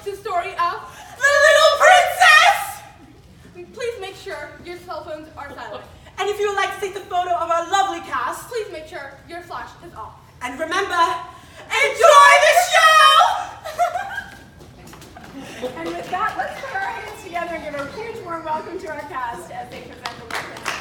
It's the story of the Little Princess! Please make sure your cell phones are silent. And if you would like to take the photo of our lovely cast, please make sure your flash is off. And remember, enjoy the show! And with that, let's put our hands together and give a huge warm welcome to our cast as they present the Little Princess.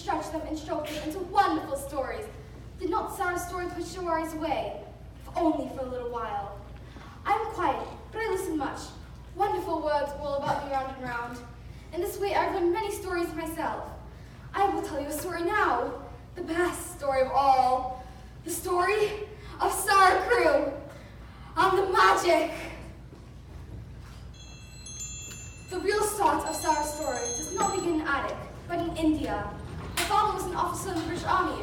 Stretch them and stroke them into wonderful stories. Did not Sara's story push your worries away, if only for a little while? I am quiet, but I listen much. Wonderful words roll about me round and round. In this way, I've learned many stories myself. I will tell you a story now, the best story of all. The story of Sara Crew on the magic. The real start of Sara's story does not begin in Attic, but in India. Her father was an officer in the British Army.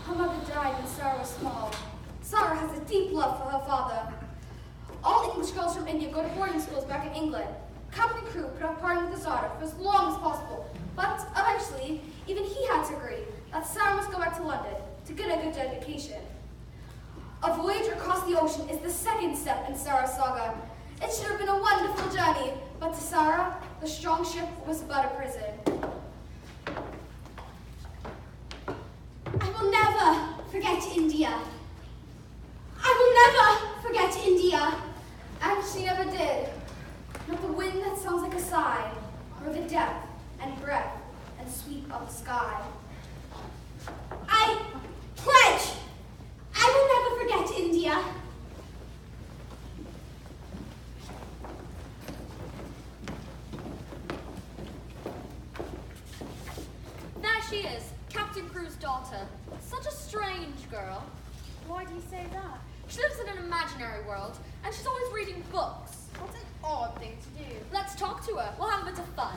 Her mother died when Sara was small. Sara has a a deep love for her father. All English girls from India go to boarding schools back in England. Captain Crew put up partying with Sara for as long as possible, but eventually, even he had to agree that Sara must go back to London to get a good education. A voyage across the ocean is the second step in Sara's saga. It should have been a wonderful journey, but to Sara, the strong ship was but a prison. I will never forget India. I will never forget India. And she never did. Not the wind that sounds like a sigh, nor the depth and breath and sweep of the sky. I pledge I will never forget India. There she is, Captain Crew's daughter. Such a strange girl. Why do you say that? She lives in an imaginary world, and she's always reading books. What an odd thing to do. Let's talk to her. We'll have a bit of fun.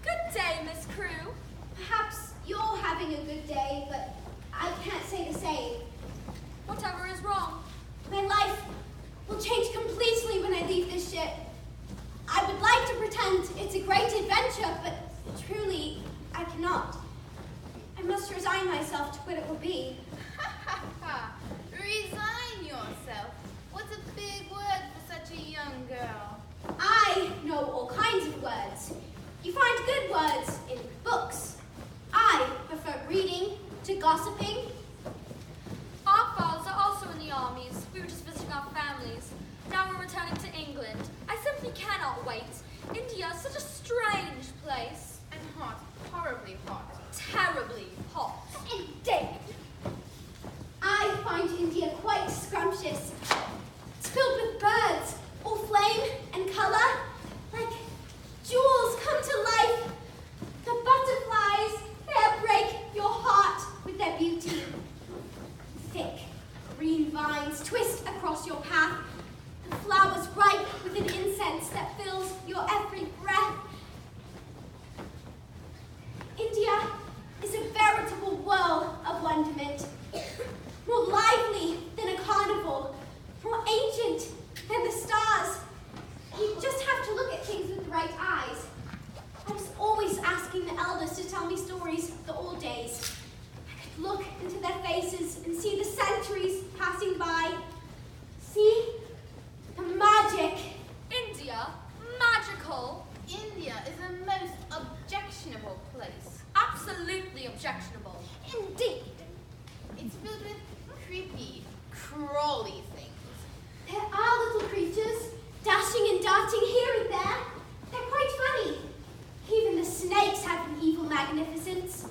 Good day, Miss Crew. Perhaps you're having a good day, but I can't say the same. Whatever is wrong. My life will change completely when I leave this ship. I would like to pretend it's a great adventure, but truly, I cannot. I must resign myself to what it will be. Resign yourself. What's a big word for such a young girl? I know all kinds of words. You find good words in books. I prefer reading to gossiping. Our fathers are also in the armies. We were just visiting our families. Now we're returning to England. I simply cannot wait. India is such a strange place. And hot. Horribly hot. Terribly hot. Indeed. I find India quite scrumptious. It's filled with birds, all flame and color, like jewels come to life. The butterflies, they break your heart with their beauty. Thick green vines twist across your path. The flowers ripe with an incense that fills your every breath. India is a veritable whirl of wonderment, more lively than a carnival, more ancient than the stars. You just have to look at things with the right eyes. I was always asking the elders to tell me stories of the old days. I could look into their faces and see the centuries passing by. See the magic. India? Magical? India is a most objectionable place. Absolutely objectionable. Indeed. It's filled with creepy, crawly things. There are little creatures dashing and darting here and there. They're quite funny. Even the snakes have an evil magnificence.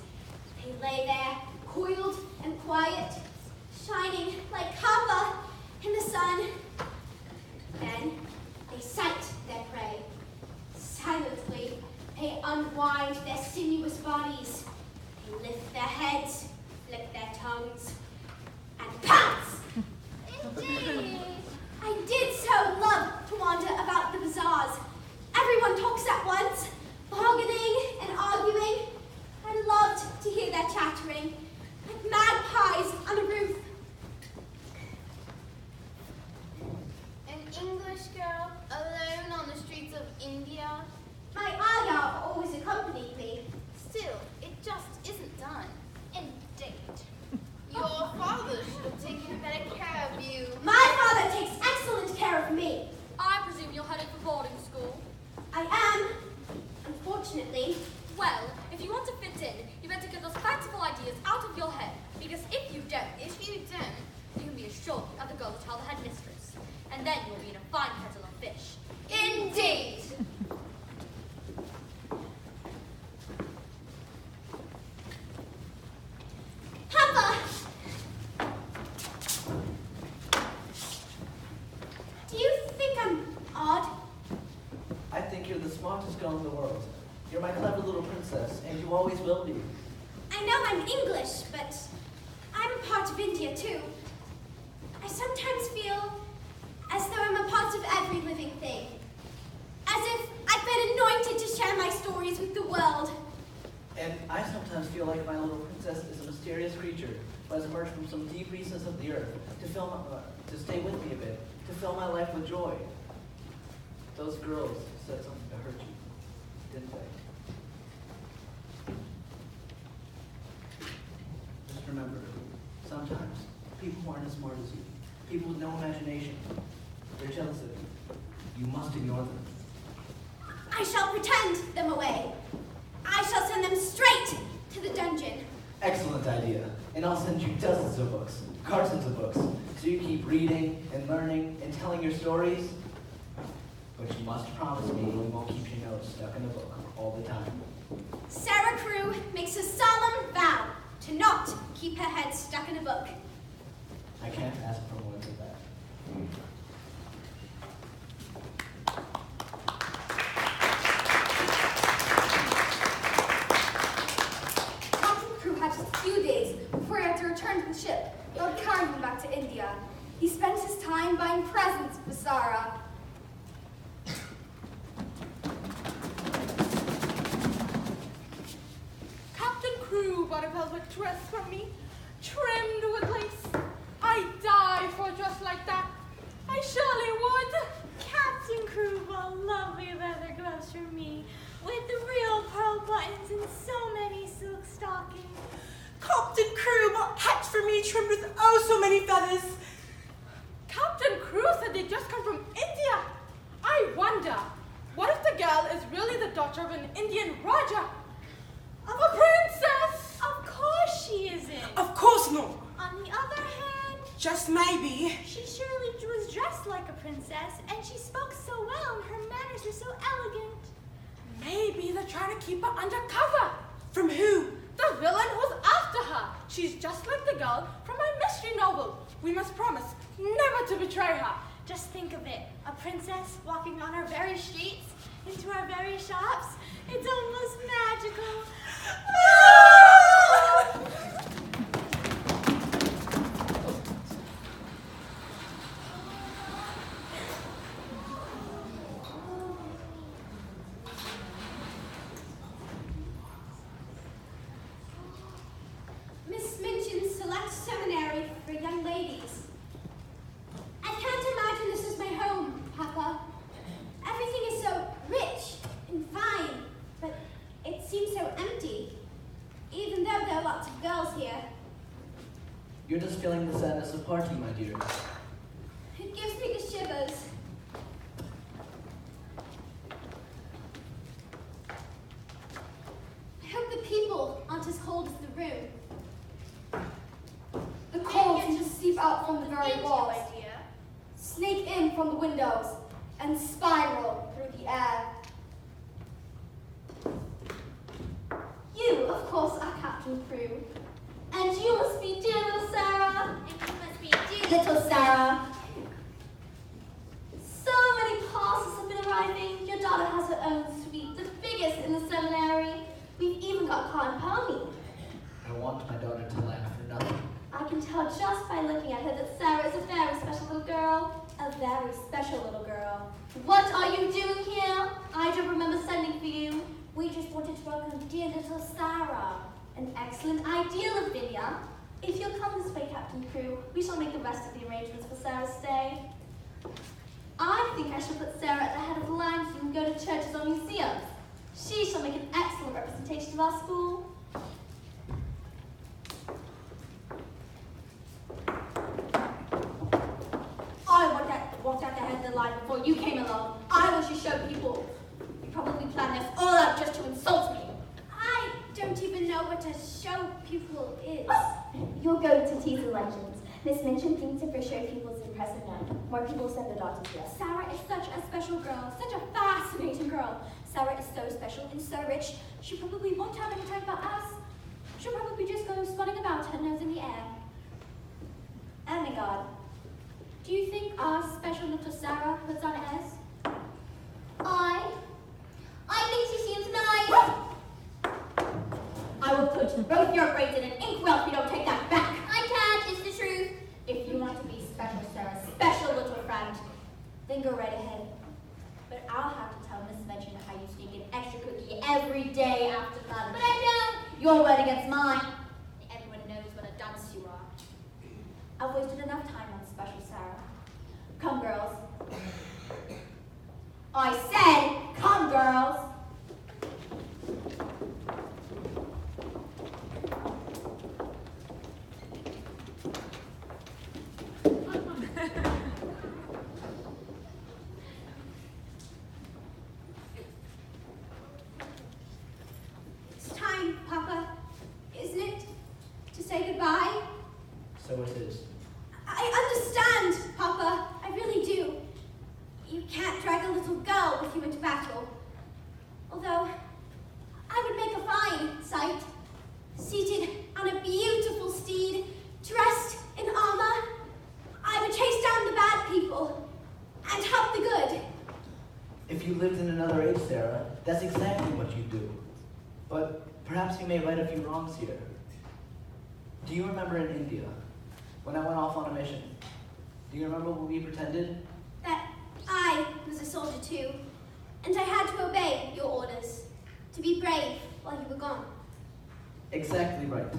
They lay there, coiled and quiet, shining like copper in the sun. Then they sight their prey. Silently, they unwind their sinuous bodies. They lift their heads, flick their tongues, and pounce! Indeed! I did so love to wander about the bazaars. Everyone talks at once, bargaining and arguing. I loved to hear their chattering, like magpies on a roof. An English girl, alone on the streets of India. My ayah always accompanied me. Still, it just isn't done. Indeed. Your father should have taken better care of you. My father takes excellent care of me. I presume you're headed for boarding school. I am, unfortunately. Well, if you want to fit in, you better get those fanciful ideas out of your head. Because if you don't, you can be assured the other girl will tell the headmistress. And then you'll be in a fine kettle of fish. Indeed. Papa! Do you think I'm odd? I think you're the smartest girl in the world. You're my clever little princess, and you always will be. I know I'm English, but I'm a part of India too. I sometimes feel as though I'm a part of every living thing. As if I've been anointed to share my stories with the world. And I sometimes feel like my little princess is a mysterious creature, who has emerged from some deep recess of the earth to stay with me a bit, to fill my life with joy. Those girls said something to hurt you, didn't they? Just remember, sometimes people who aren't as smart as you, people with no imagination, they're jealous of you. You must ignore them. I shall pretend them away. I shall send them straight to the dungeon. Excellent idea. And I'll send you dozens of books, cartons of books, so you keep reading and learning and telling your stories. But you must promise me you won't keep your nose stuck in a book all the time. Sara Crewe makes a solemn vow to not keep her head stuck in a book. I can't ask for more than that. Captain Crewe had just a few days before he had to return to the ship that would carry him back to India. He spent his time buying presents for Sara. Captain Crewe bought a velvet dress for me, trimmed with lace. I'd die for a dress like that. I surely would. Captain Crewe bought lovely leather gloves for me, with the real pearl buttons and so many silk stockings. Captain Crewe bought hats for me, trimmed with oh so many feathers. Captain Crewe said they just come from India. I wonder, what if the girl is really the daughter of an Indian Raja? Of a princess? Of course she isn't. Of course not. On the other hand, Just maybe. she surely was dressed like a princess, and she spoke so well, and her manners were so elegant. Maybe they're trying to keep her undercover. From who? The villain who's after her. She's just like the girl from my mystery novel. We must promise never to betray her. Just think of it, a princess walking on our very streets, into our very shops. It's almost magical. Miss Minchin's Select Seminary for young ladies. I can't imagine this is my home, Papa. Everything is so rich and fine, but it seems so empty, even though there are lots of girls here. You're just feeling the sadness of parting, my dear. It gives me the shivers. I hope the people aren't as cold as the room. The cold seemed to seep out from the very walls, snake in from the windows, and spiral through the air. You, of course, are Captain Crewe. And you must be dear little Sara. And you must be dear. Little Sara. So many parcels have been arriving. Your daughter has her own suite, the biggest in the seminary. We've even got cotton pony. I want my daughter to lack for nothing. I can tell just by looking at her that Sara is a very special little girl. A very special little girl. What are you doing here? I don't remember sending for you. We just wanted to welcome dear little Sara. An excellent idea, Lavinia. If you'll come this way, Captain Crewe, we shall make the rest of the arrangements for Sara's stay. I think I shall put Sara at the head of the line so you can go to churches or museums. She shall make an excellent representation of our school. I walked out the head of the line before you came along. I want to show people. You probably planned this all out just to insult me. I don't even know what to show people is. You'll go to Teas and Legends. Miss Minchin thinks if we show people's impressive now, more people send their daughters to us. Sara is such a special girl, such a fascinating girl. Sara is so special and so rich, she probably won't have any time about us. She'll probably just go spotting about, her nose in the air. Oh my God. Do you think our special little Sara puts on airs? I think she seems nice. I will put both your braids in an inkwell if you don't take that back. I can't, it's the truth. If you want to be special, Sara, special little friend, then go right ahead. But I'll have to tell Miss Minchin how you sneak an extra cookie every day after lunch. But I don't. Your word against mine. Everyone knows what a dunce you are. I've wasted enough time on special Sara. Come, girls. I said, come, girls. It's time, Papa, isn't it, to say goodbye? So it is. I understand, Papa. I really do. You can't drag a little girl with you into battle. Although, I would make a fine sight. Seated on a beautiful steed, dressed in armor, I would chase down the bad people and help the good. If you lived in another age, Sara, that's exactly what you'd do. But perhaps you may right a few wrongs here. Do you remember in India, when I went off on a mission? Do you remember what we pretended? That I was a soldier too, and I had to obey your orders, to be brave while you were gone. Exactly right.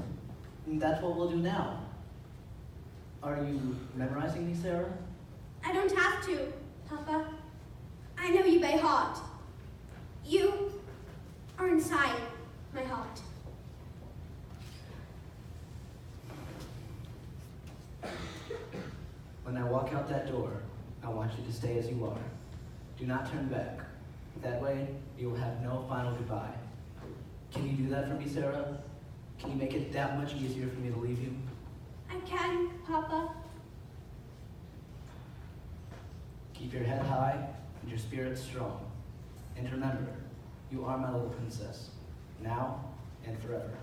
And that's what we'll do now. Are you memorizing these, Sara? I don't have to, Papa. I know you by heart. You are inside my heart. When I walk out that door, I want you to stay as you are. Do not turn back. That way, you will have no final goodbye. Can you do that for me, Sara? Can you make it that much easier for me to leave you? I can, Papa. Keep your head high and your spirit strong. And remember, you are my little princess, now and forever.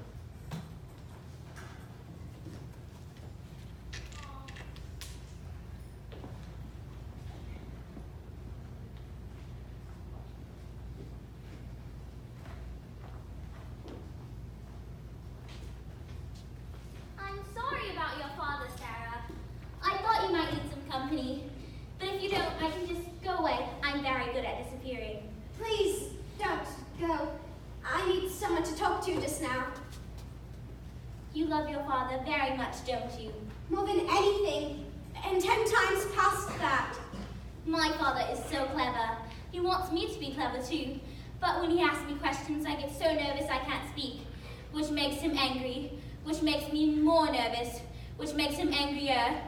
I'm sorry about your father, Sara. I thought you might need some company. But if you don't, I can just go away. I'm very good at disappearing. Please don't go. I need someone to talk to just now. You love your father very much, don't you? More than anything, and 10 times past that. My father is so clever. He wants me to be clever too. But when he asks me questions, I get so nervous I can't speak, which makes him angry, which makes me more nervous, which makes him angrier,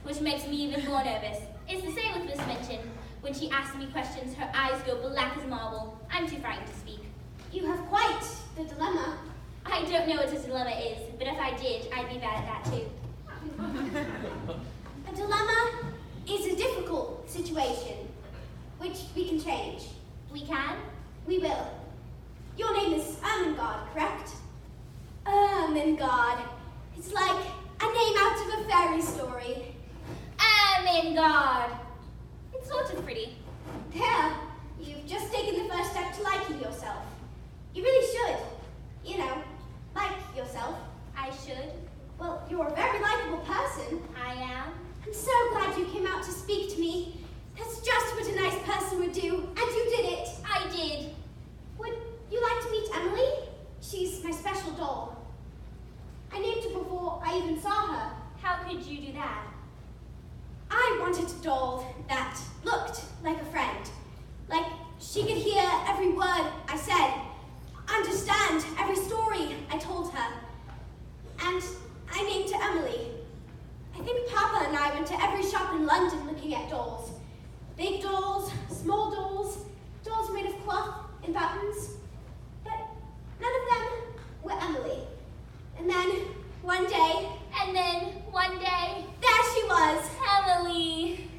which makes me even more nervous. It's the same with Miss Minchin. When she asks me questions, her eyes go black as marble. I'm too frightened to speak. You have quite the dilemma. I don't know what a dilemma is, but if I did, I'd be bad at that too. A dilemma is a difficult situation, which we can change. We can? We will. Your name is Ermengarde, correct? Ermengarde. It's like a name out of a fairy story. Ermengarde. It's sort of pretty. There, you've just taken the first step to liking yourself. You really should. You know, like yourself. I should. Well, you're a very likable person. I am. I'm so glad you came out to speak to me. That's just what a nice person would do, and you did it. I did. Would you like to meet Emily? She's my special doll. I named her before I even saw her. How could you do that? I wanted a doll that looked like a friend. Like she could hear every word I said, understand every story I told her. And I named her Emily. I think Papa and I went to every shop in London looking at dolls. Big dolls, small dolls, dolls made of cloth and buttons. But none of them were Emily. And then one day, there she was. Emily.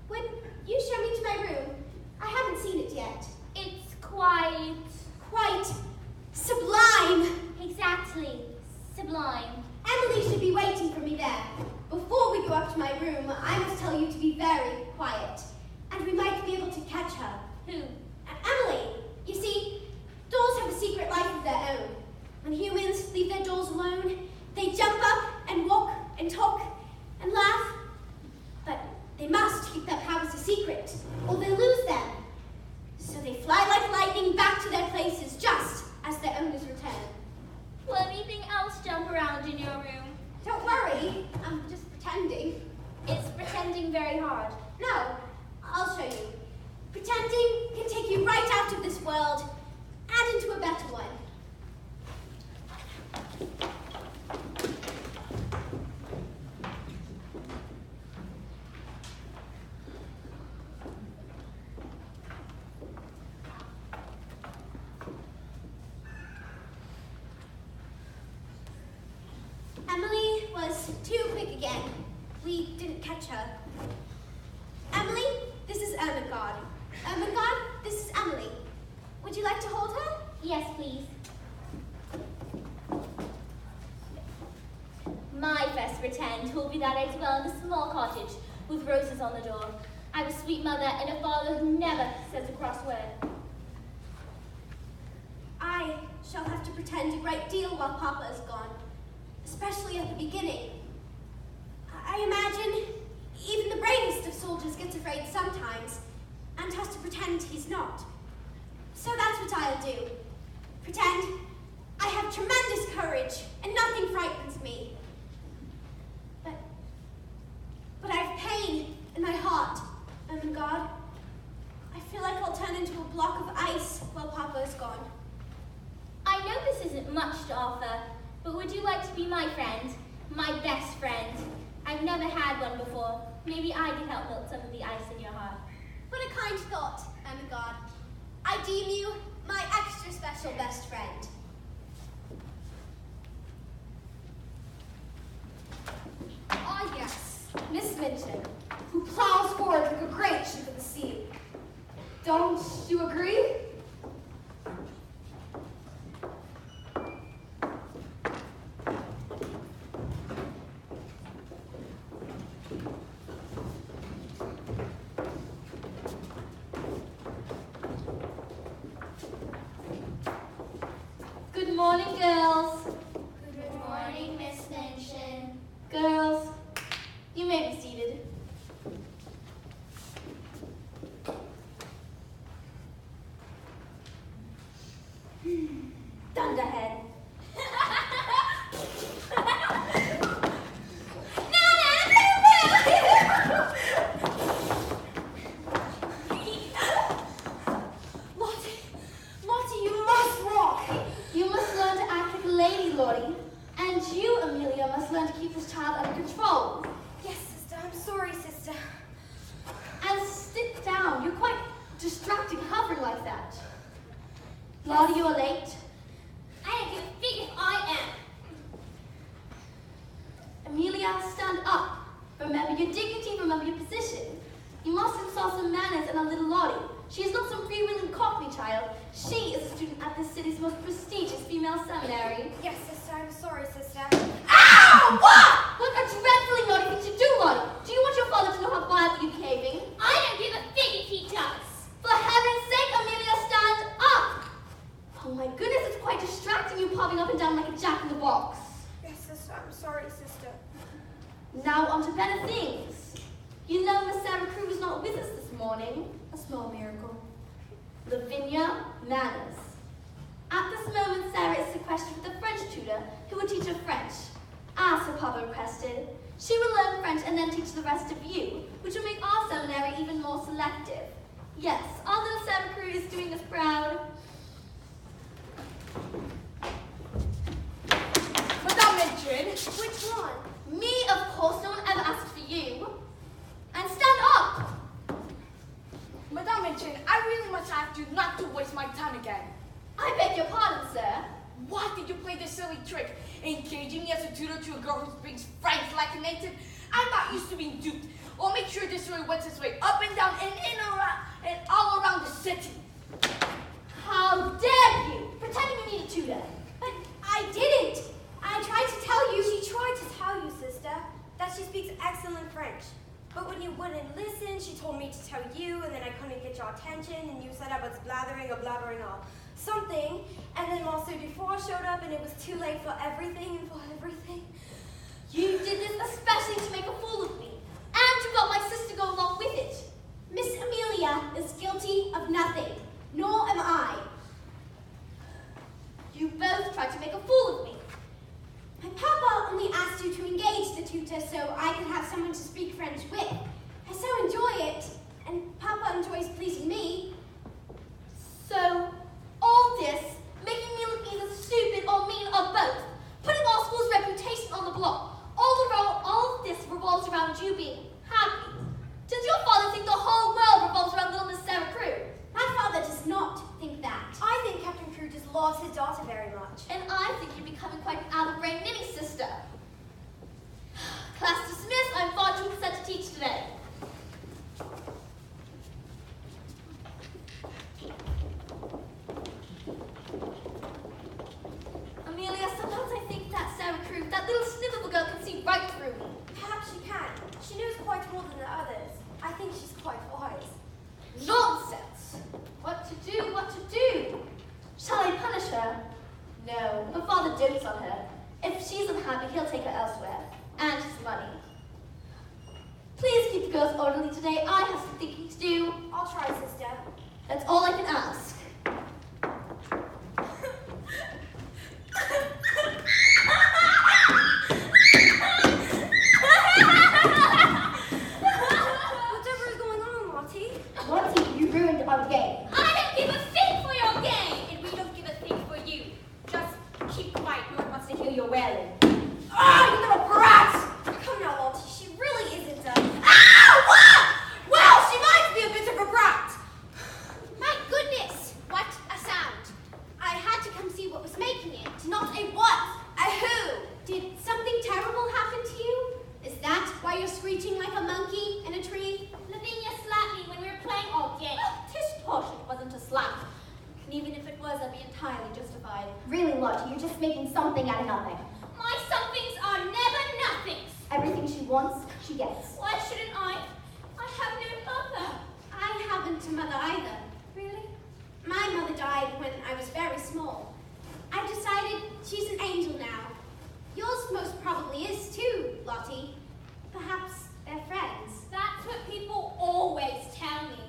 Would you show me to my room? I haven't seen it yet. It's quite Sublime. exactly sublime. Emily should be waiting for me there. Before we go up to my room, I must tell you to be very quiet. And we might be able to catch her. Who? Emily. You see, dolls have a secret life of their own. When humans leave their dolls alone, they jump up and walk and talk and laugh. But they must keep their powers a secret, or they'll lose them. So they fly like lightning back to their places just as their owners return. Will anything else jump around in your room? Don't worry, I'm just pretending. pretending very hard. No, I'll show you. Pretending can take you right out of this world and into a better one. Emily was too quick again. We didn't catch her. Emily, this is Ermengarde. Ermengarde, this is Emily. Would you like to hold her? Yes, please. My first pretend will be that I dwell in a small cottage with roses on the door. I have a sweet mother and a father who never says a cross word. I shall have to pretend a great deal while Papa is gone, especially at the beginning. I imagine even the bravest of soldiers gets afraid sometimes and has to pretend he's not. So that's what I'll do. Pretend I have tremendous courage and nothing frightens me. But I have pain in my heart, Ermengarde. I feel like I'll turn into a block of ice while Papa is gone. I know this isn't much to offer, but would you like to be my friend? My best friend? I've never had one before. Maybe I can help melt some of the ice in your heart. What a kind thought, Ermengarde. I deem you my extra special best friend. Ah, yes, Miss Minton, who plows forward like a great ship of the sea. Don't you agree? Good morning, girls. Good morning, Miss Minchin. Girls, you may be seated. Thunderhead. Lottie, you must walk. You must learn to act like a lady, Lottie. And you, Amelia, must learn to keep this child under control. Yes, sister. I'm sorry, sister. And sit down. You're quite distracting hovering like that. Lottie, you're late. I don't give a fig if I am. Amelia, stand up. Remember your dignity, remember your position. You must install some manners in our little Lottie. She is not some freewheeling cockney child. She is a student at this city's most prestigious female seminary. Yes, sister. I'm sorry, sister. Ow! What? What a dreadfully naughty thing to do, Lottie. Do you want your father to know how violently you're behaving? I don't give a fig if he does. For heaven's sake, Amelia, stand up! Oh my goodness, it's quite distracting you popping up and down like a jack-in-the-box. Yes, sister. I'm sorry, sister. Now on to better things. You know Miss Sara Crew was not with us this morning. A small miracle. Lavinia Manners. At this moment, Sara is sequestered with a French tutor who will teach her French, as her papa requested. She will learn French and then teach the rest of you, which will make our seminary even more selective. Yes, our little Sara Crew is doing us proud. Madame Minchin. Which one? Me, of course. No one ever asked for you. And stand up! Madame Minchin, I really must ask you not to waste my time again. I beg your pardon, sir. Why did you play this silly trick? Engaging me as a tutor to a girl who speaks French like a native? I'm not used to being duped. I'll make sure this story went its way up and down and in around and all around the city. How dare you! Pretending you need a tutor. But I didn't. I tried to tell you. She tried to tell you, sister, that she speaks excellent French. But when you wouldn't listen, she told me to tell you, and then I couldn't get your attention, and you said I was blathering or something. And then also before showed up, and it was too late for everything and for everything. You did this especially to make a fool of me, and you got my sister to go along with it. Miss Amelia is guilty of nothing, nor am I. You both tried to make a fool of me. My papa only asked you to engage the tutor so I could have someone to speak French with. I so enjoy it, and Papa enjoys pleasing me. So, all this, making me look either stupid or mean or both, putting our school's reputation on the block, all of this revolves around you being happy. Does your father think the whole world revolves around little Miss Sara Crew? My father does not think that. I think Captain Crew just loves his daughter very much. And I think you're becoming quite an out-of-brain knitting sister. Class dismissed. I'm far too upset to teach today. Amelia, sometimes I think that Sara Crew, that little snip of a girl, can see right through me. Perhaps she can. She knows quite more than the others. I think she's quite wise. Nonsense! What to do, what to do? Shall I punish her? No, her father dotes on her. If she's unhappy, he'll take her elsewhere. And his money. Please keep the girls orderly today. I have some thinking to do. I'll try, sister. That's all I can ask. Whatever is going on, Lottie? Lottie, you ruined our game. I don't give a thing for your game! And we don't give a thing for you. Just keep quiet. No one wants to hear your wailing. Ah, you little brat! Come now, Lottie. She really isn't a... Well, she might be a bit of a brat. My goodness, what a sound. I had to come see what was making it. Not a what? A who? Did something terrible happen to you? Is that why you're screeching like a monkey in a tree? Lavinia slapped me when we were playing all game. Tish Posh, it wasn't a slap. And even if it was, I'd be entirely justified. Really, Lottie, you're just making something out of nothing. My somethings are never nothings. Everything she wants, she gets. Why shouldn't I? I have no mother. I haven't a mother either. Really? My mother died when I was very small. I've decided she's an angel now. Yours most probably is too, Lottie. Perhaps they're friends. That's what people always tell me.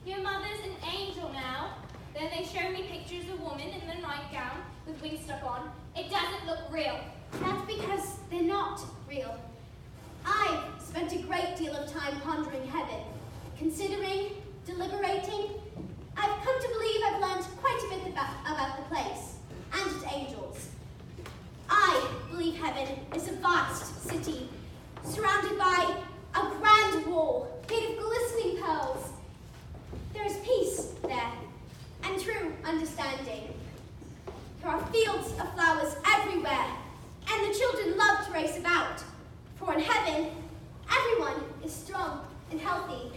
Your mother's an angel now. Then they show me pictures of a woman in the nightgown with wings stuck on. It doesn't look real. That's because they're not real. I've spent a great deal of time pondering heaven, considering, deliberating. I've come to believe I've learned quite a bit about the place and its angels. I believe heaven is a vast city, surrounded by a grand wall made of glistening pearls. There is peace there, and true understanding. There are fields of flowers everywhere, and the children love to race about. For in heaven, everyone is strong and healthy.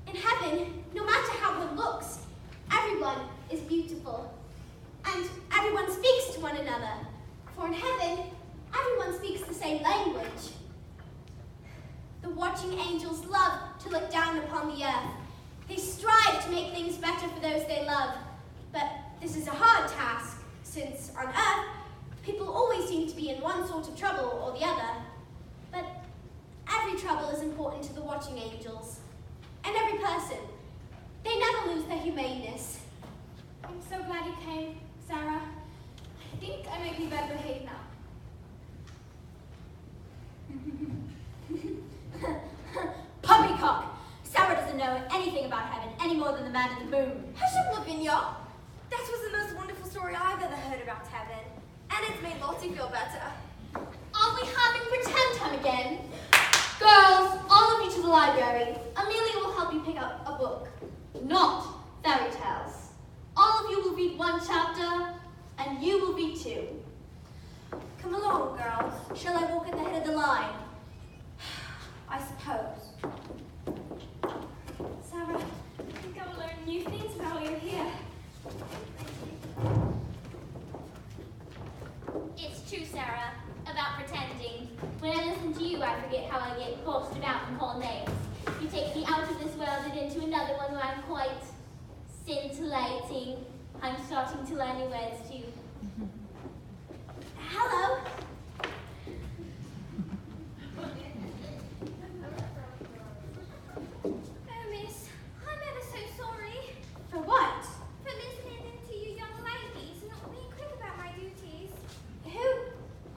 In heaven, no matter how one looks, everyone is beautiful. And everyone speaks to one another. For in heaven, everyone speaks the same language. The watching angels love to look down upon the earth. They strive to make things better for those they love. But this is a hard task, since on earth, people always seem to be in one sort of trouble or the other. But every trouble is important to the watching angels. And every person. They never lose their humaneness. I'm so glad you came, Sarah. I think I might be better behaved now. Poppycock! Sarah doesn't know anything about heaven any more than the man in the moon. Hush up, Lavinia. That was the most wonderful story I've ever heard about heaven. And it's made Lottie feel better. Are we having pretend time again? Girls, all of you to the library. Amelia will help you pick out a book. Not fairy tales. All of you will read one chapter, and you will read two. Come along, girls. Shall I walk at the head of the line? I suppose. Sarah, I think I will learn new things while you're here. It's true, Sarah, about pretending. When I listen to you, I forget how I get bossed about and called names. You take me out of this world and into another one where I'm quite scintillating. I'm starting to learn new words too. Hello. Oh, miss, I'm ever so sorry For what? for listening to you young ladies and not being quick about my duties. Who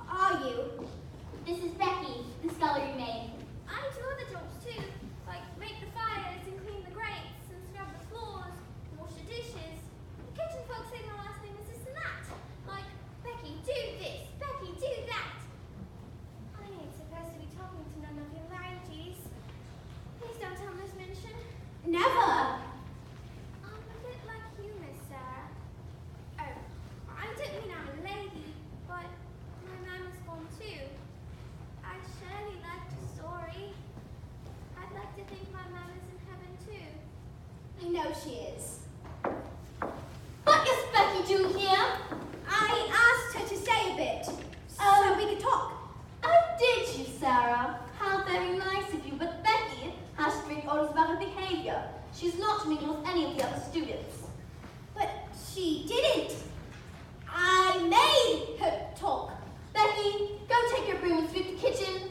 are you? This is Becky, the scullery maid. I do other jobs too, like Never. I'm a bit like you, Miss Sarah. Oh, I don't mean I'm a lady, but my mama's gone too. I surely liked a story. I'd like to think my mama's in heaven too. I know she is. What is Becky doing here? I asked her to stay a bit, so we could talk. Oh, did you, Sarah? How very nice of you, but Becky has strict orders about her behavior. She's not to mingle with any of the other students. But she didn't. I made her talk. Becky, go take your broom and sweep the kitchen.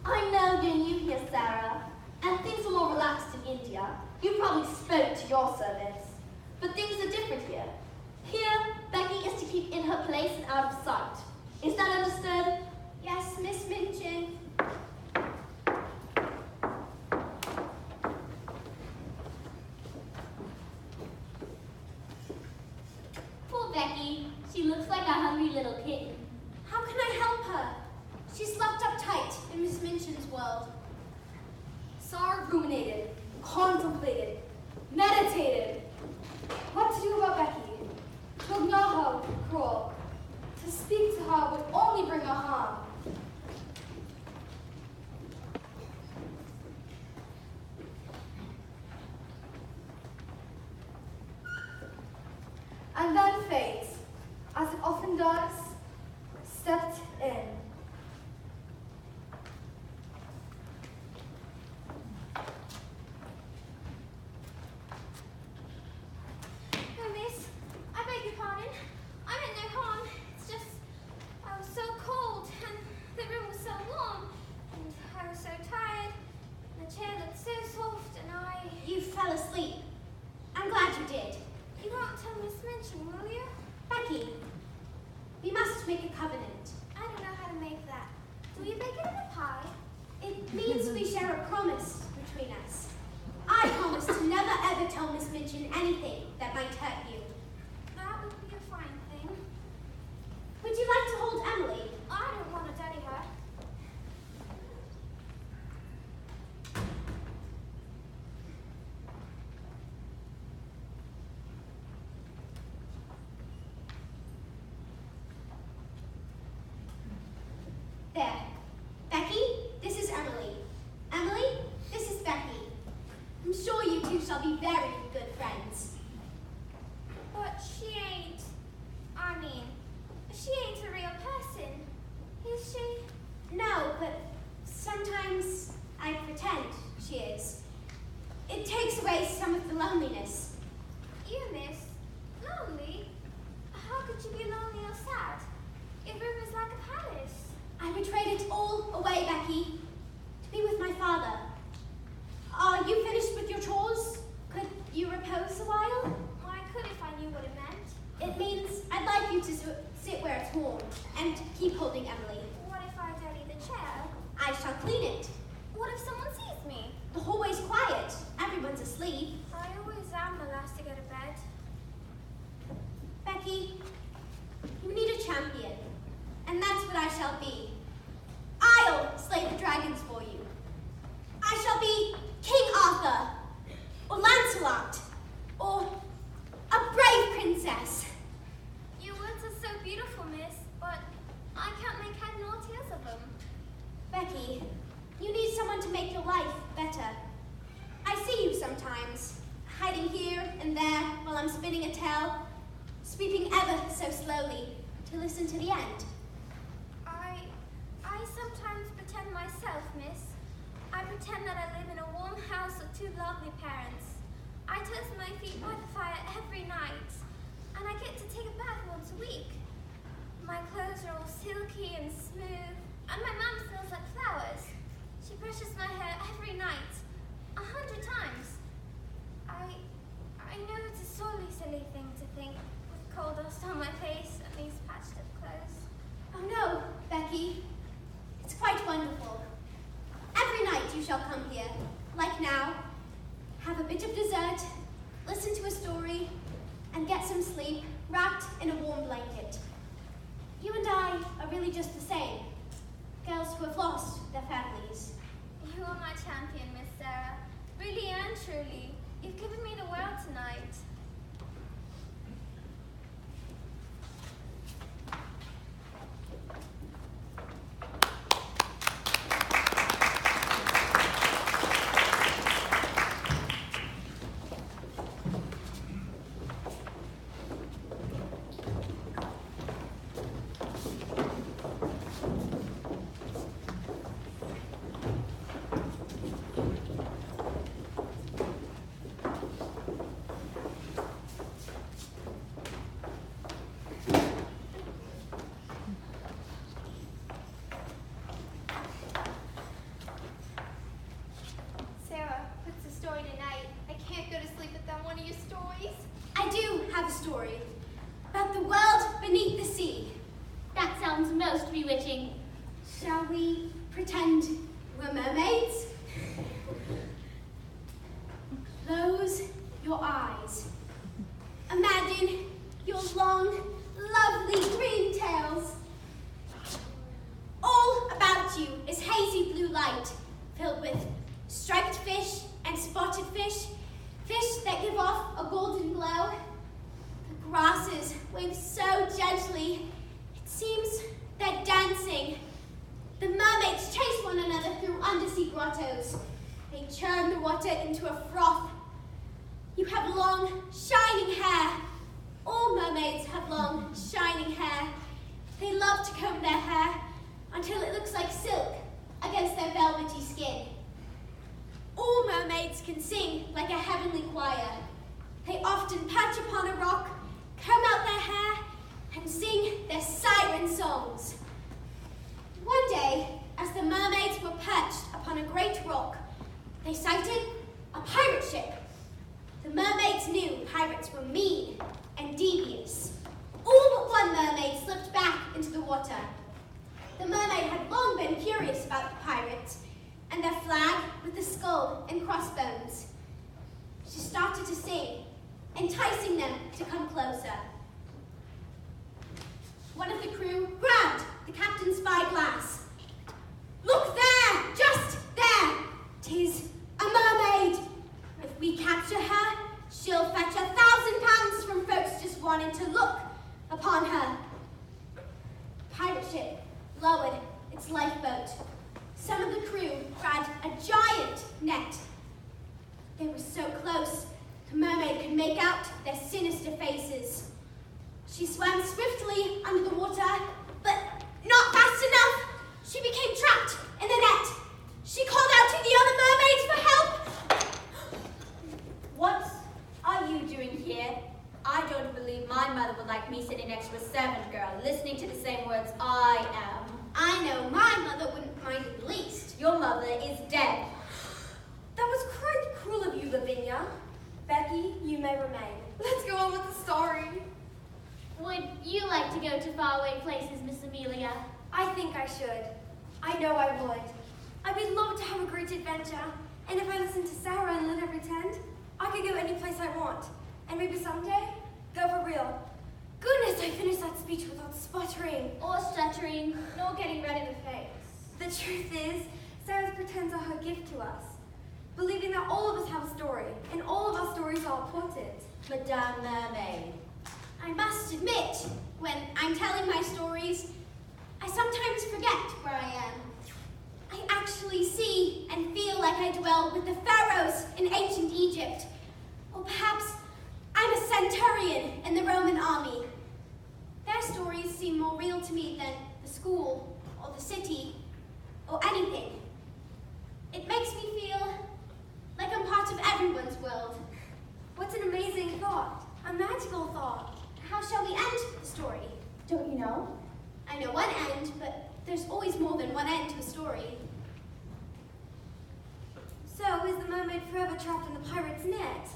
I know you're new here, Sarah, and things are more relaxed in India. You probably spoke to your servants, but things are different here. Here, Becky is to keep in her place and out of sight. Is that understood? Yes, Miss Minchin. Poor Becky. She looks like a hungry little kitten. How can I help her? She's locked up tight in Miss Minchin's world. Sara ruminated, contemplated, meditated. What to do about Becky? To ignore her would be cruel. To speak to her would only bring her harm. And then fate, as it often does, stepped in. Oh, miss, I beg your pardon. I meant no harm. It's just I was so cold and the room was so warm and I was so tired. And the chair looked so soft and You fell asleep. I'm glad you did. You won't tell Miss Minchin, will you? Becky, we must make a covenant. I don't know how to make that. Do you bake it in a pie? It means we share a promise between us. I promise to never ever tell Miss Minchin anything that might hurt you. That would be a fine thing. Would you like to hold Emily? I don't want to daddy her. There. Becky, this is Emily. Emily, this is Becky. I'm sure you two shall be very good friends. But she ain't. I mean, she ain't a real person. Is she? No, but sometimes I pretend she is. It takes away some of the loneliness. You, miss. Lonely? How could you be lonely or sad? Your room is like a palace. I would trade it all away, Becky, to be with my father. Are you finished with your chores? Could you repose a while? Well, I could if I knew what it meant. It means I'd like you to sit where it's warm and keep holding Emily. What if I dirty the chair? I shall clean it. What if someone sees me? The hallway's quiet. Everyone's asleep. I always am the last to go to bed. Becky, you need a champion, and that's what I shall be. I'll slay the dragons for you. I shall be King Arthur, or Lancelot, or a brave princess. Your words are so beautiful, miss, but I can't make head nor tails of them. Becky, you need someone to make your life better. I see you sometimes, hiding here and there while I'm spinning a tale, sweeping ever so slowly to listen to the end. I sometimes pretend myself, miss. I pretend that I live in a warm house with two lovely parents. I toast my feet by the fire every night, and I get to take a bath once a week. My clothes are all silky and smooth, and my mum smells like flowers. She brushes my hair every night, 100 times. I know it's a sorely silly thing to think, with coal dust on my face and these patched up clothes. Oh no, Becky. It's quite wonderful. Every night you shall come here, like now, have a bit of dessert, listen to a story, and get some sleep wrapped in a warm blanket. You and I are really just the same. Girls who have lost their families. You are my champion, Miss Sarah. Shall we pretend we're mermaids? Close your eyes. Imagine your long, lovely green tails. All about you is hazy blue light, filled with striped fish and spotted fish, fish that give off a golden glow. The grasses wave so gently, it seems they're dancing. The mermaids chase one another through undersea grottos. They churn the water into a froth. You have long, shining hair. All mermaids have long, shining hair. They love to comb their hair until it looks like silk against their velvety skin. All mermaids can sing like a heavenly choir. They often perch upon a rock, comb out their hair, and sing their siren songs. One day, as the mermaids were perched upon a great rock, they sighted a pirate ship. The mermaids knew pirates were mean and devious. All but one mermaid slipped back into the water. The mermaid had long been curious about the pirates and their flag with the skull and crossbones. She started to sing, enticing them to come closer. One of the crew grabbed the captain's spyglass. Look there, just there. 'Tis a mermaid. If we capture her, she'll fetch £1,000 from folks just wanting to look upon her. Pirate ship lowered its lifeboat. Some of the crew grabbed a giant net. They were so close, the mermaid could make out their sinister faces. She swam swiftly under the water, but not fast enough. She became trapped in the net. She called out to the other mermaids for help. What are you doing here? I don't believe my mother would like me sitting next to a servant girl, listening to the same words I am. I know my mother wouldn't mind in the least. Your mother is dead. That was quite cruel of you, Lavinia. Becky, you may remain. Let's go on with the story. Would you like to go to faraway places, Miss Amelia? I think I should. I know I would. I would love to have a great adventure. And if I listened to Sara and let her pretend, I could go any place I want. And maybe someday, go for real. Goodness, I finished that speech without sputtering. Or stuttering? Nor getting red in the face. The truth is, Sarah's pretends are her gift to us. Believing that all of us have a story, and all of our stories are important. Madame Mermaid. I must admit, when I'm telling my stories, I sometimes forget where I am. I actually see and feel like I dwell with the pharaohs in ancient Egypt. Or perhaps I'm a centurion in the Roman army. Their stories seem more real to me than the school, or the city, or anything. It makes me feel like I'm part of everyone's world. What an amazing thought, a magical thought. How shall we end the story? Don't you know? I know one end, but there's always more than one end to a story. So, is the mermaid forever trapped in the pirate's net?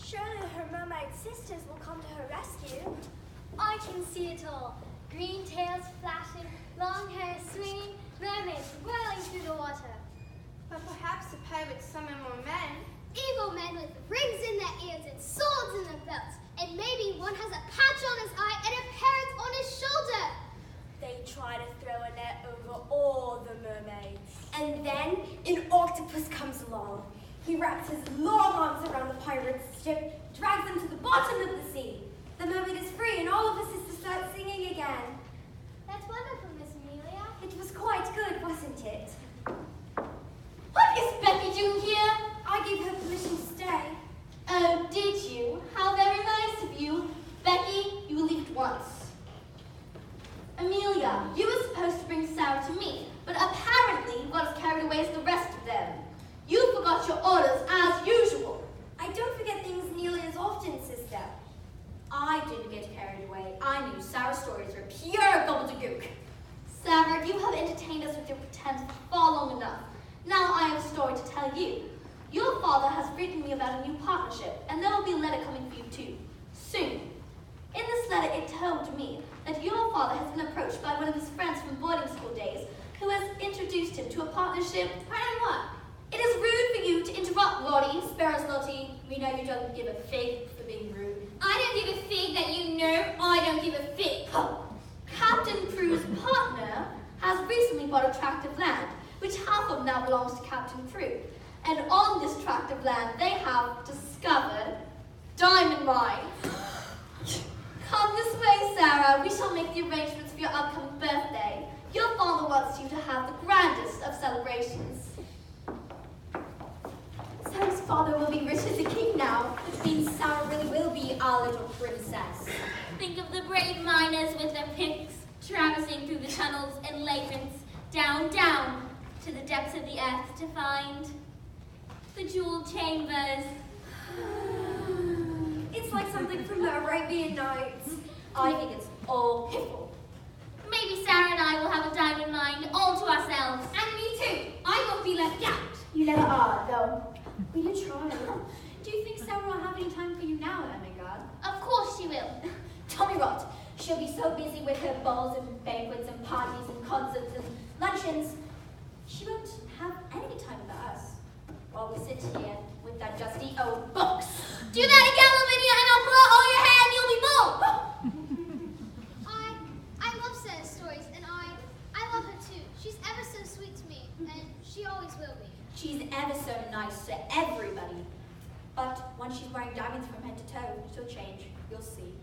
Surely her mermaid sisters will come to her rescue. I can see it all. Green tails flashing, long hair swinging, mermaids whirling through the water. But perhaps the pirates summon more men. Evil men with rings in their ears and swords in their belts. And maybe one has a patch on his eye and a parrot on his shoulder. They try to throw a net over all the mermaids. And then an octopus comes along. He wraps his long arms around the pirate's ship, drags them to the bottom of the sea. The mermaid is free and all of us sisters start singing again. That's wonderful, Miss Amelia. It was quite good, wasn't it? What is Becky doing here? I gave her permission to stay. Oh, did you? How very nice of you. Becky, you will leave at once. Amelia, you were supposed to bring Sara to me, but apparently you got as carried away as the rest of them. You forgot your orders as usual. I don't forget things nearly as often, sister. I didn't get carried away. I knew Sara's stories were pure gobbledygook. Sara, you have entertained us with your pretense for far long enough. Now I have a story to tell you. Your father has written me about a new partnership, and there will be a letter coming for you too, soon. In this letter, it told me that your father has been approached by one of his friends from boarding school days hardship. Pardon what? It is rude for you to interrupt Lottie, Sparrow's Lottie. We know you don't give a fig for being rude. I don't give a fig that you know I don't give a fig. Captain Crew's partner has recently bought a tract of land, which half of now belongs to Captain Crew. And on this tract of land, they have discovered diamond mines. Come this way, Sarah. We shall make the arrangements for your upcoming birthday. Your father wants you to have the grandest of celebrations. Sarah's father will be rich as a king now, which means Sarah really will be our little princess. Think of the brave miners with their picks, traversing through the tunnels and labyrinths, down, down, to the depths of the earth to find the jeweled chambers. It's like something from the Arabian Nights. I think it's all piffle. Maybe Sarah and I will have a diamond mine all to ourselves. And me too. I won't be left out. You never are, though. Will you try? Do you think Sarah will have any time for you now, Emigard? Of course she will. Tommy rot. She'll be so busy with her balls and banquets and parties and concerts and luncheons. She won't have any time for us while we sit here with that dusty old books. Do that again, Lavinia, and I'll pull out all your hair and you'll be bald. I love Sarah's stories, and I love her too. She's ever so sweet to me, and she always will be. She's ever so nice to everybody. But once she's wearing diamonds from head to toe, she'll change. You'll see.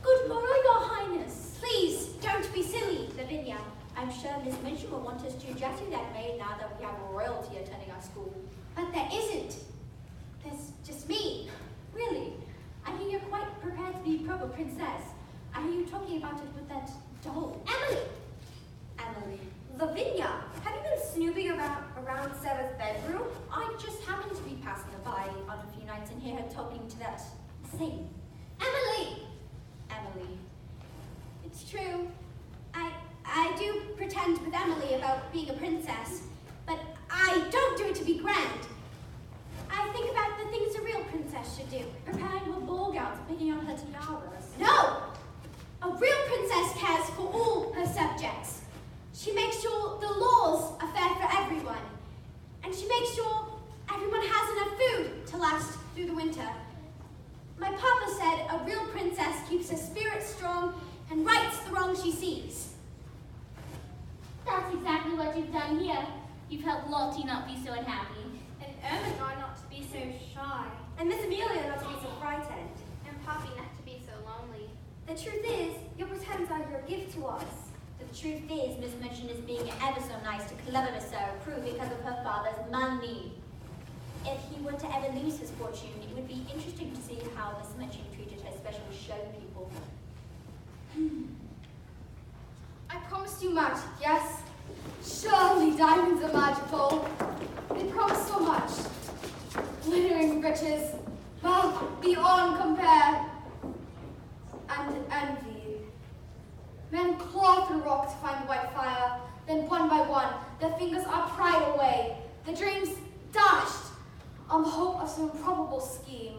Good morrow, Your Highness. Please, don't be silly. Lavinia, I'm sure Miss Mitchell will want us to dress you that maid now that we have royalty attending our school. But there isn't. There's just me. Really? I hear you're quite prepared to be proper princess. I hear you talking about it with that doll. Emily. Emily. Lavinia, have you been snooping around Sarah's bedroom? I just happened to be passing by on a few nights and hear her talking to that thing. Emily. Emily. It's true. I do pretend with Emily about being a princess, but I don't do it to be grand. I think about the things a real princess should do. Preparing her ball gowns, picking out her tiaras. No! A real princess cares for all her subjects. She makes sure the laws are fair for everyone. And she makes sure everyone has enough food to last through the winter. My papa said a real princess keeps her spirit strong and rights the wrong she sees. That's exactly what you've done here. You've helped Lottie not be so unhappy. And Ermengarde not to be so shy. And Miss Amelia not to be so frightened. And Poppy not to be so lonely. The truth is, your pretends are your gift to us. The truth is, Miss Minchin is being ever so nice to clever Miss Sarah Prue because of her father's money. If he were to ever lose his fortune, it would be interesting to see how Miss Minchin treated her special show people. I promised you magic, yes? Surely diamonds are magical. They promise so much. Glittering riches, wealth beyond compare, and envy. Men claw through rock to find the white fire, then one by one, their fingers are pried away, their dreams dashed on the hope of some improbable scheme.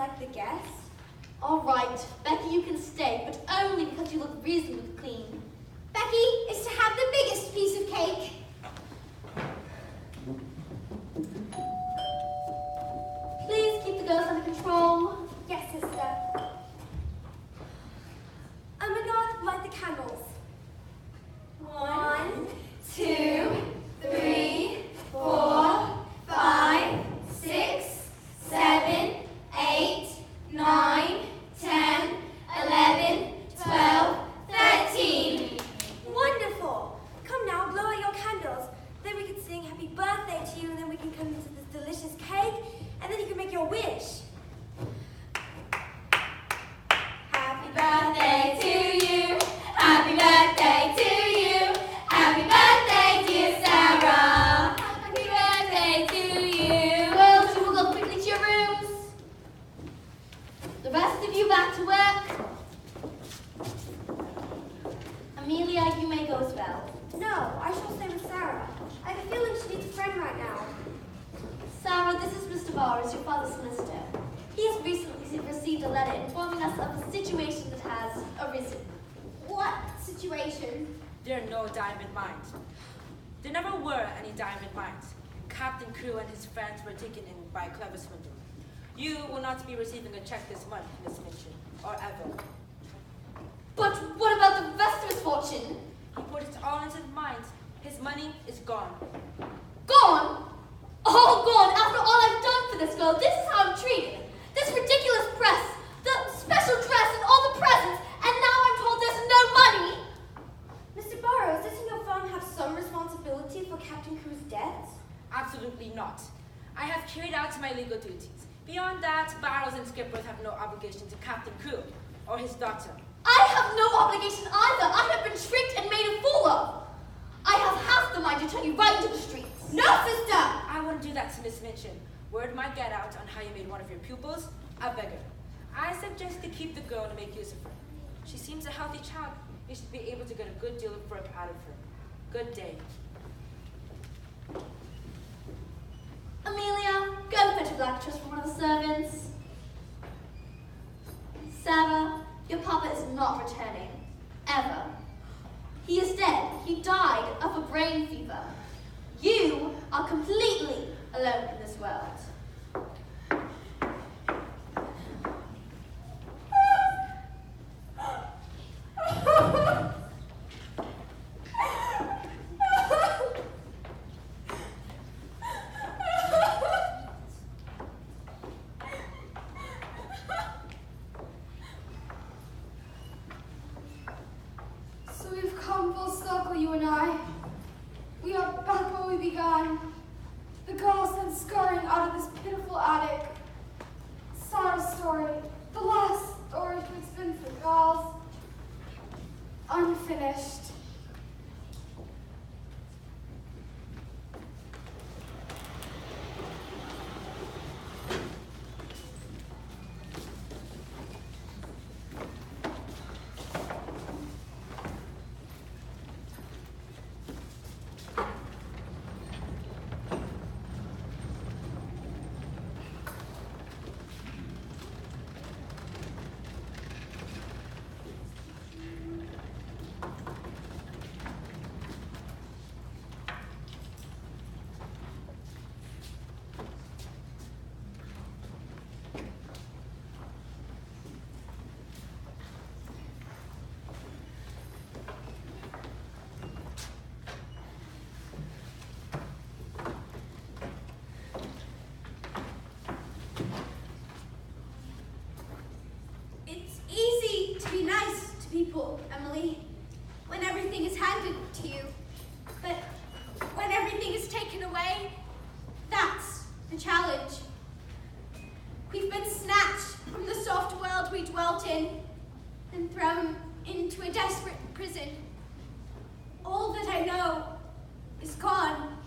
like the guest? All right, Becky, you can stay, but only because you look reasonably clean. Becky is to have the biggest piece of cake. Please keep the girls under control. Yes, sister. Oh my God, light the candles. 1, 2, 3, 4, 5, 6, 7, 8, 9, 10, 11, 12, 13. Wonderful. Come now, blow out your candles. Then we can sing happy birthday to you, and then we can come into this delicious cake, and then you can make your wish. Happy birthday to you. Happy birthday to you. Happy birthday, dear Sarah. Happy birthday to you. Girls, you will go quickly to your rooms. The rest of you back to work. Amelia, you may go as well. No, I shall stay with Sarah. I have a feeling she needs a friend right now. Sarah, this is Mr. Bowers, your father's solicitor. He has recently received a letter informing us of a situation that has arisen. What situation? There are no diamond mines. There never were any diamond mines. Captain Crew and his friends were taken in by a clever swindle. You will not be receiving a check this month, Miss Minchin, or ever. But what about the rest of his fortune? He put it all into the mines. His money is gone. Gone? All gone after all I've done for this girl. This is how I'm treated. This ridiculous press, the special dress and all the presents, and now I'm told there's no money. Mr. Burrows, doesn't your firm have some responsibility for Captain Crew's debts? Absolutely not. I have carried out my legal duties. Beyond that, Barrows and Skipworth have no obligation to Captain Crew or his daughter. I have no obligation either. I have been tricked and made a fool of. I have half the mind to turn you right into the streets. No, sister! I wouldn't do that to Miss Minchin. Word might get out on how you made one of your pupils a beggar. I suggest to keep the girl and make use of her. She seems a healthy child. You should be able to get a good deal of work out of her. Good day. Amelia, go fetch a black dress from one of the servants. Sarah, your papa is not returning. Ever. He is dead. He died of a brain fever. You are completely alone in this world. So we've come full circle, you and I. We are back where we began. The girls sent scurrying out of this pitiful attic. Sara's story, the last story to explain for girls, unfinished. It's easy to be nice to people, Emily, when everything is handed to you. But when everything is taken away, that's the challenge. We've been snatched from the soft world we dwelt in and thrown into a desperate prison. All that I know is gone.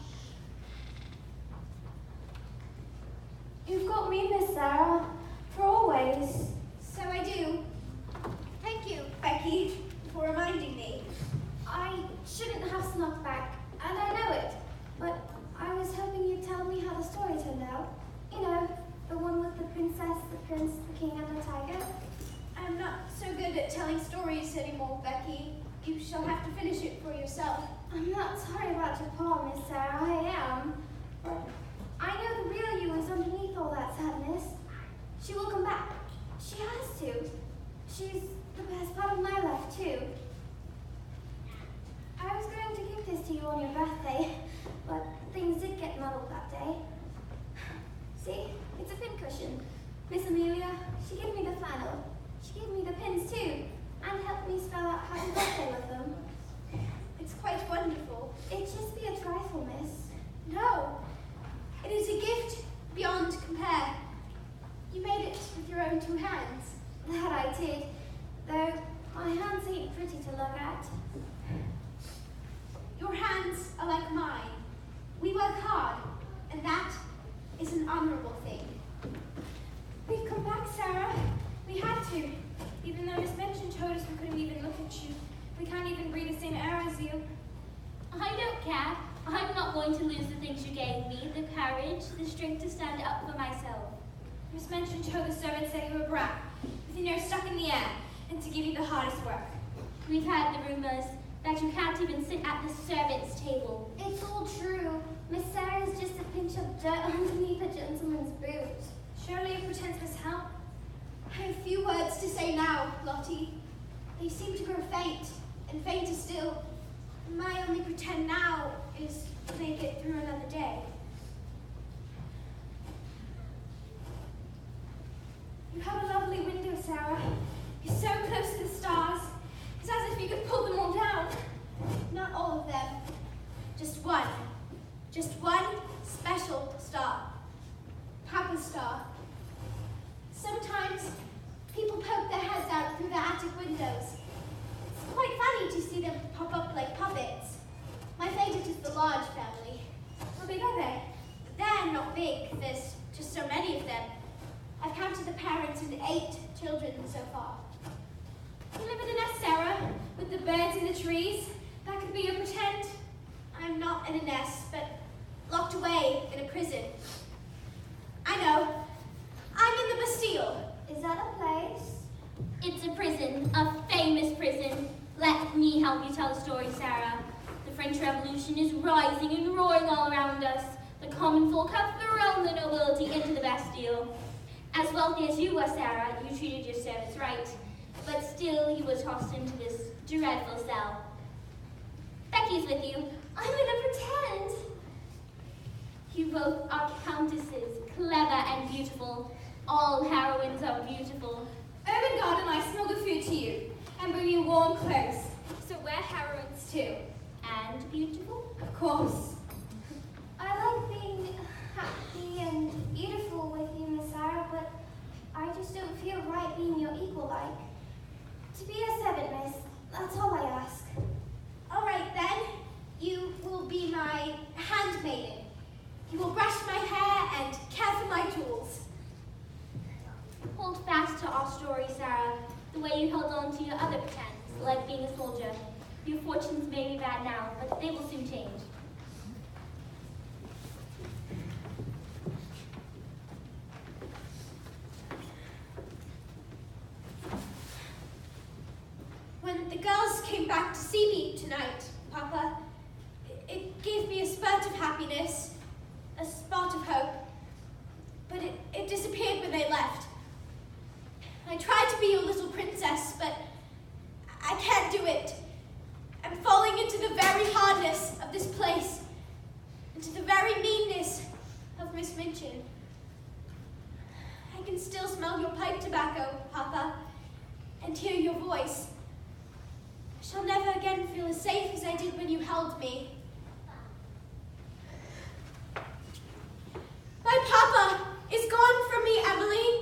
You've got me, Miss Sarah, for always. So I do. Thank you, Becky, for reminding me. I shouldn't have snuck back, and I know it. But I was hoping you'd tell me how the story turned out. You know, the one with the princess, the prince, the The King and the Tiger? I'm not so good at telling stories anymore, Becky. You shall have to finish it for yourself. I'm not sorry about your paw, Miss Sarah. I am. But I know the real you is underneath all that sadness. She will come back. She has to. She's the best part of my life, too. I was going to give this to you on your birthday, but things did get muddled that day. See? It's a pincushion. Miss Amelia, she gave me the flannel. She gave me the pins, too, and helped me spell out happy birthday with them. It's quite wonderful. It'd just be a trifle, miss. No, it is a gift beyond compare. You made it with your own 2 hands. That I did, though my hands ain't pretty to look at. Your hands are like mine. We work hard, and that is an honorable thing. We've come back, Sarah. We had to. Even though Miss Minchin told us we couldn't even look at you. We can't even breathe the same air as you. I don't care. I'm not going to lose the things you gave me, the courage, the strength to stand up for myself. Miss Minchin told the servants that you were a brat, with your nose stuck in the air, and to give you the hardest work. We've heard the rumors that you can't even sit at the servants' table. It's all true. Miss Sarah's just a pinch of dirt underneath a gentleman's boot. Surely it pretends Miss help. I have few words to say now, Lottie. They seem to grow faint, and fainter still. My only pretend now is to make it through another day. You have a lovely window, Sarah. You're so close to the stars. It's as if you could pull them all down. Not all of them. Just one. Just one special star. Papa's star. Sometimes people poke their heads out through the attic windows. It's quite funny to see them pop up like puppets. My favorite is the large family. How big are they? They're not big. There's just so many of them. I've counted the parents and 8 children so far. You live in a nest, Sarah, with the birds in the trees. That could be your pretend. I'm not in a nest, but locked away in a prison. I know. I'm in the Bastille. Is that a place? It's a prison, a famous prison. Let me help you tell the story, Sarah. The French Revolution is rising and roaring all around us. The common folk have thrown the nobility into the Bastille. As wealthy as you were, Sarah, you treated your servants right. But still, you were tossed into this dreadful cell. Becky's with you. I'm gonna pretend. You both are countesses, clever and beautiful. All heroines are beautiful. Ermengarde and I smuggle food to you and bring you warm clothes. So we're heroines too. And beautiful? Of course. I like being happy and beautiful with you, Miss Sarah, but I just don't feel right being your equal like. To be a servant, miss, that's all I ask. All right then. You will be my handmaiden. You will brush my hair and care for my tools. Hold fast to our story, Sarah, the way you held on to your other pretends, like being a soldier. Your fortunes may be bad now, but they will soon change. When the girls came back to see me tonight, Papa, it gave me a spurt of happiness, a spark of hope, but it disappeared when they left. I tried to be your little princess, but I can't do it. I'm falling into the very hardness of this place, into the very meanness of Miss Minchin. I can still smell your pipe tobacco, Papa, and hear your voice. I shall never again feel as safe as I did when you held me. My papa is gone from me, Emmeline.